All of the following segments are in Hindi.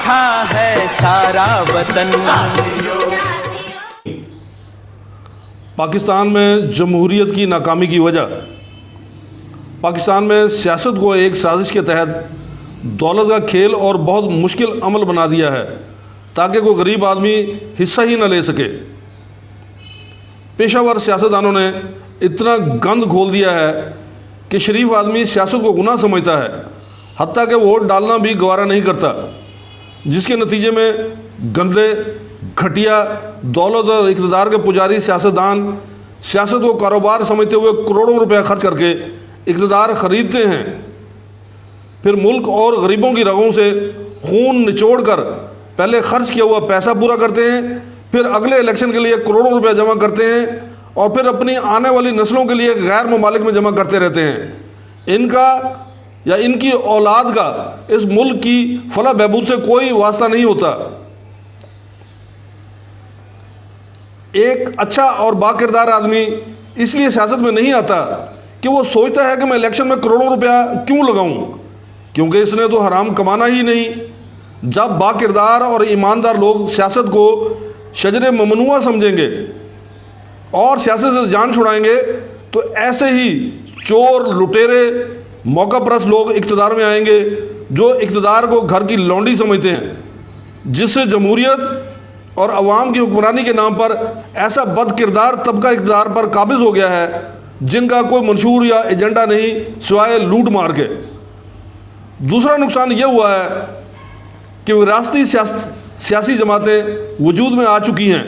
बैठा है सारा वतन। पाकिस्तान में जमहूरियत की नाकामी की वजह पाकिस्तान में सियासत को एक साजिश के तहत दौलत का खेल और बहुत मुश्किल अमल बना दिया है ताकि कोई गरीब आदमी हिस्सा ही न ले सके। पेशावर सियासतदानों ने इतना गंद घोल दिया है कि शरीफ आदमी सियासत को गुनाह समझता है, हत्ता कि वोट डालना भी गवारा नहीं करता, जिसके नतीजे में गंदे घटिया दौलत और इक़्तिदार के पुजारी सियासतदान सियासत को कारोबार समझते हुए करोड़ों रुपया खर्च करके इक़्तिदार ख़रीदते हैं, फिर मुल्क और गरीबों की रगों से खून निचोड़ कर पहले खर्च किया हुआ पैसा पूरा करते हैं, फिर अगले इलेक्शन के लिए करोड़ों रुपया जमा करते हैं और फिर अपनी आने वाली नस्लों के लिए गैर ममालिक में जमा करते रहते हैं। इनका या इनकी औलाद का इस मुल्क की फलाह बहबूद से कोई वास्ता नहीं होता। एक अच्छा और बाकिरदार आदमी इसलिए सियासत में नहीं आता कि वो सोचता है कि मैं इलेक्शन में करोड़ों रुपया क्यों लगाऊं, क्योंकि इसने तो हराम कमाना ही नहीं। जब बाकिरदार और ईमानदार लोग सियासत को शजरे ममनुआ समझेंगे और सियासत से जान छुड़ाएंगे तो ऐसे ही चोर लुटेरे मौका परस्त लोग इक़्तिदार में आएंगे जो इक़्तिदार को घर की लौंडी समझते हैं, जिससे जमहूरियत और अवाम की हुक्मरानी के नाम पर ऐसा बदकिरदार तबका इक़्तिदार पर काबिज हो गया है जिनका कोई मंशूर या एजेंडा नहीं सिवाय लूट मार के। दूसरा नुकसान यह हुआ है कि विरासती सियासी जमातें वजूद में आ चुकी हैं।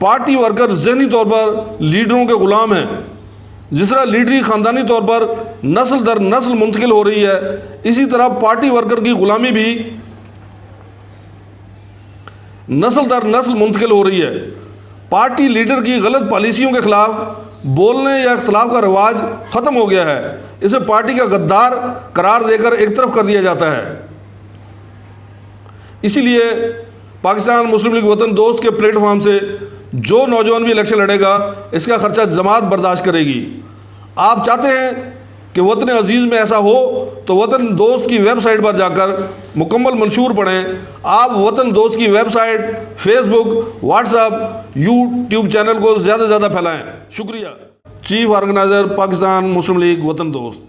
पार्टी वर्कर ज़हनी तौर पर लीडरों के ग़ुलाम हैं। जिस तरह लीडरी ख़ानदानी तौर पर नस्ल दर नस्ल मुंतकिल हो रही है, इसी तरह पार्टी वर्कर की ग़ुलामी भी नस्ल दर नस्ल मुंतकिल हो रही है। पार्टी लीडर की गलत पॉलिसियों के खिलाफ बोलने या इख्तलाफ का रिवाज ख़त्म हो गया है। इसे पार्टी का गद्दार करार देकर एक तरफ कर दिया जाता है। इसीलिए पाकिस्तान मुस्लिम लीग वतन दोस्त के प्लेटफॉर्म से जो नौजवान भी इलेक्शन लड़ेगा इसका खर्चा जमात बर्दाश्त करेगी। आप चाहते हैं कि वतन अजीज़ में ऐसा हो तो वतन दोस्त की वेबसाइट पर जाकर मुकम्मल मंशूर पढ़ें। आप वतन दोस्त की website, Facebook, WhatsApp, YouTube channel को ज़्यादा से ज़्यादा फैलाएं। शुक्रिया। चीफ ऑर्गेनाइज़र पाकिस्तान मुस्लिम लीग वतन दोस्त।